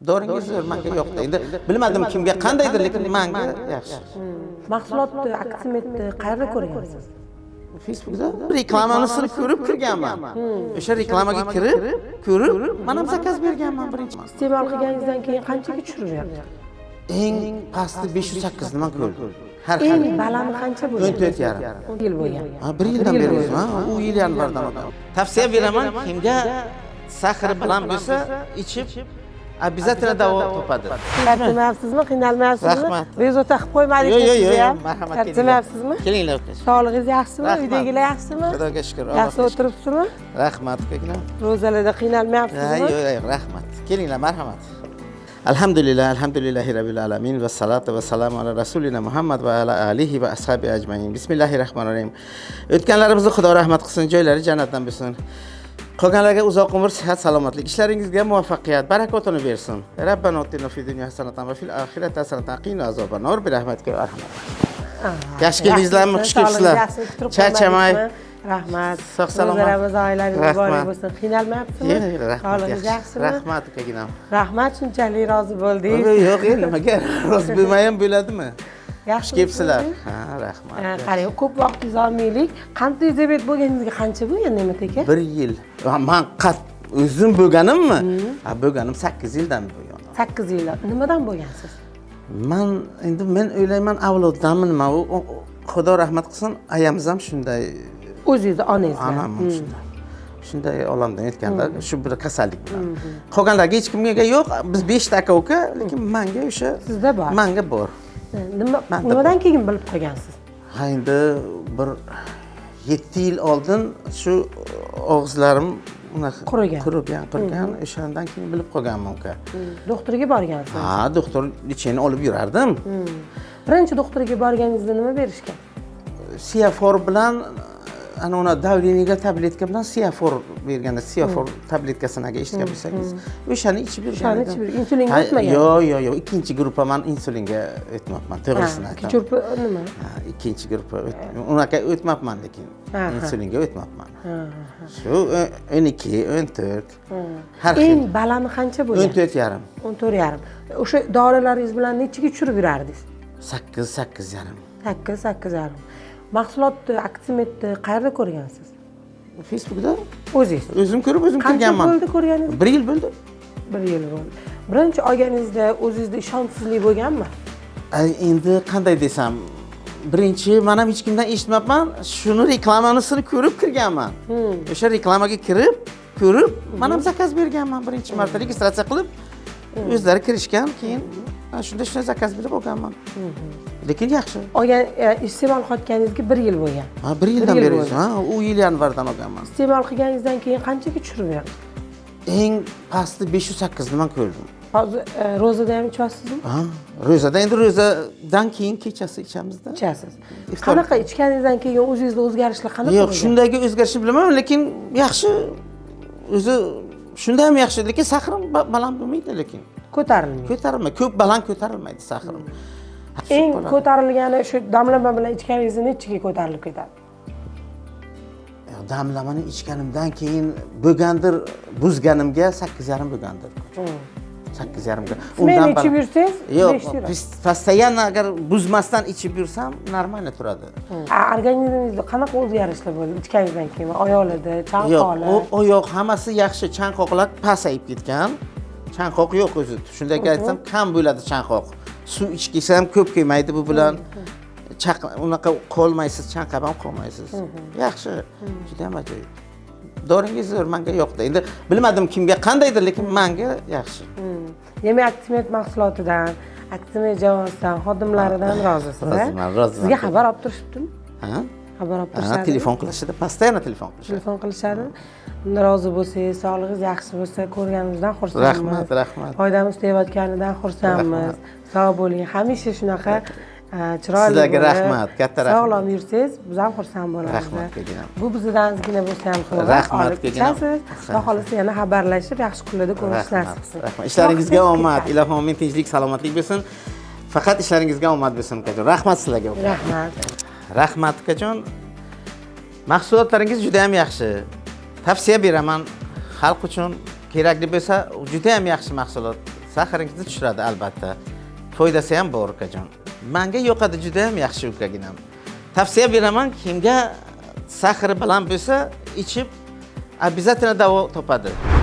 Doringiz zo'r, menga yo'qdi. Endi bilmadim kimga qandaydir, lekin menga yaxshi. Mahsulotni aksimetni qayerda ko'rgansiz? Facebookda reklamasini ko'rib kirganman. O'sha reklamaga kirib, ko'rib, men ham zakaz berganman birinchi. Iste'mol qilganingizdan keyin qanchaga tushirib berdi? Eng pasti 508 ni men ko'rdim. Har Eng balani qancha bo'lgan? 14,5 yil bo'lgan. Ha, 1 yildan beri o'zim, u yil yanvardan o'tgan. Tavsiya beraman, kimga sahri baland bo'lsa, ichib обязательно davo topadi. Tartimayapsizmi? Qiynalmayapsizmi? Rahmat. Bezovta qilib qo'ymadik sizni ham. marhamat. Tartimayapsizmi? Kelinglar. Sog'lig'ingiz yaxshimi? Uydagilar yaxshimi? Xudoga shukr. Yaxshi o'tiribsizmi? Rahmat, kelinglar. Ro'zalarda qiynalmayapsizmi? Yo'q, rahmat. Kelinglar, marhamat. Alhamdulillahi rabbil alamin va salatu va salamu ala rasulina Muhammad va ala alihi va ashabi ajmain. Bismillahirrohmanirrohim. O'tganlarimizni Xudo rahmat qilsin, joylari jannatdan bo'lsin. Qolganlarga uzoq umr, sihat, salomatlik, ishlaringizga muvaffaqiyat, barakotini bersin. Rabbana atina fid dunya hasanatan va fil oxirati hasanatan wa qina azoban nar bi rahmatika ya arhamar. Yaxshi keldingizlarmi, xush kelibsizlar. Charchamay. Rahmat. Sog' salomat. O'zlaringiz oilangiz muborak bo'lsin. Qiynalmayapsizmi? Yo'q, rahmat. Sog'lig'ingiz yaxshimi? Rahmat ukaginam. Rahmat, shunchalik rozi bo'ldingiz. Yo'q, nimaga rozi bo'lmayam bo'ladimi? Yaxshi Kelibsizlar. Ha, rahmat. Qarang, ko'p vaqtingizni olmaylik. Qand diabet bo'lganingizga qancha bo'lgan Ne'mat aka? 1 yil. Men o'zim bo'lganimmi? Ha, bo'lganim 8 yildan bo'lgan. 8 yil. Nimadan bo'lgansiz? Men o'ylayman avloddanmi nima u Xudo rahmat qilsin, ayamiz ham shunday. O'zingizni onangiz. Onam shunday olamdan o'tganlar, shu bir kasallik bilan. Qolganlarga hech kimga yo'q, biz 5 ta aka-uka, lekin menga o'sha sizda bor. Menga bor. Nimadan keyin bilib qolgansiz? Ha, endi bir 7 yil oldin shu og'izlarim qurigan, o'shandan keyin bilib qolganman uka. Doktorga borgansiz? Ha, doktor lecheni olib yurardim. Birinchi doktorga borganingizda nima berishgan? Siafor bilan ana ona davleniyaga tabletka bilan siafor berganda, siafor tabletkasini agar eshitgan bo'lsangiz, o'shani ichib yurgan edim. Insulinga o'tmagan? Yo'q, ikkinchi gruppa men insulinga o'tmabman, to'g'risini aytaman. Ikkinchi gruppa nima? Ikkinchi gruppa unaqa o'tmabman, lekin insulinga o'tmabman. Shu 12, 14. Har xil. Eng balani qancha bo'lgan? 14,5. 14,5. O'sha dorilaringiz bilan nechiga tushirib yurardingiz? 8,5. 8,5. Mahsulotni, aksimetni qayerda ko'rgansiz? Facebookda. O'zingiz? O'zim ko'rib, o'zim kirganman. Qancha bo'ldi ko'rganingiz? 1 yil bo'ldi. 1 yil bo'ldi. Birinchi olganingizda o'zingizda ishonchsizlik bo'lganmi? Endi qanday desam, birinchi men ham hech kimdan eshitmabman, shuni reklamasini ko'rib kirganman. O'sha reklamaga kirib, ko'rib, men ham zakaz berganman birinchi marta registratsiya qilib, o'zlari kirishgan, keyin shunda zakaz berib olganman. Lekin yaxshi. Iste'mol qilayotganingizga 1 yil bo'lgan. Ha, 1 yildan beri, u yil yanvardan olganman. Iste'mol qilganingizdan keyin qanchaga tushirib berdi? Eng pasti 508 ni men ko'rdim. Hozir ro'zada ham ichyapsizmi? Ha, ro'zada endi ro'zadan keyin kechasi ichamizda. Ichasiz. Qanaqa ichganingizdan keyin o'zingizda o'zgarishlar qanaqa? Yo'q, shundagi o'zgarishni bilaman, lekin yaxshi. O'zi shunda ham yaxshi, lekin sahrim baland bo'lmaydi, lekin ko'tarilmaydi. Ko'p baland ko'tarilmaydi sahrim. Eng ko'tarilgani shu damlama bilan ichganingizda nechiga ko'tarilib ketadi? Damlamani ichganimdan keyin bo'lgandir, buzganimga 8,5 bo'lgandir. 8,5 ga. Undan ichib yursangiz, yo'q, постоянно agar buzmasdan ichib yursam, normal turadi. Organizmingizda qanaqa o'zgarishlar bo'ldi ichganingizdan keyin? Oyoqlarda, chanqoqlar. Yo'q, oyoq hammasi yaxshi, chanqoqlar pasayib ketgan. Chanqoq yo'q o'zi. Shunday aytsam, kam bo'ladi chanqoq. Suv ichgisi ham ko'p kelmaydi bu bilan. Unaqa qolmaysiz, chanqab ham qolmaysiz. Yaxshi, juda ham ajoyib. Doringiz zo'r, menga yo'qdi. Endi bilmadim kimga qandaydir, lekin menga yaxshi. Demak, Aksimet mahsulotidan, Aksimet jamoasidan, xodimlaridan rozisiz. Roziman. Sizga xabar olib turishibdimi? Ha? Xabar olib turishadi. Telefon qilishadi, постоянно telefon qilishadi. Telefon qilishadi. Rozi bo'lsangiz, sog'lig'ingiz yaxshi bo'lsa, ko'rganimizdan xursandmiz. Rahmat. Foydamiz tegayotganidan xursandmiz. Sog' bo'ling. Hamisha shunaqa chiroyli sizlarga rahmat, katta rahmat. Sog'lom yursangiz, biz ham xursand bo'lamiz. Rahmat kelganam. Bu bizdan ozgina bo'lsa ham sovg'a. Rahmat kelganam. Xudo xolasa yana xabarlashib, yaxshi kunlarda ko'rish nasib qilsin. Rahmat. Ishlaringizga omad, ilohim men tinchlik, salomatlik bo'lsin. Faqat ishlaringizga omad bo'lsin ukajon. Rahmat sizlarga. Rahmat. Rahmat ukajon. Mahsulotlaringiz juda ham yaxshi. Tavsiya beraman xalq uchun kerakli bo'lsa, juda ham yaxshi mahsulot. Saharingizni tushiradi albatta. Foydasi ham bor ukajon. Menga yoqadi, juda ham yaxshi ukaginam. Tavsiya beraman, kimga sahari baland bo'lsa, ichib обязательно davo topadi.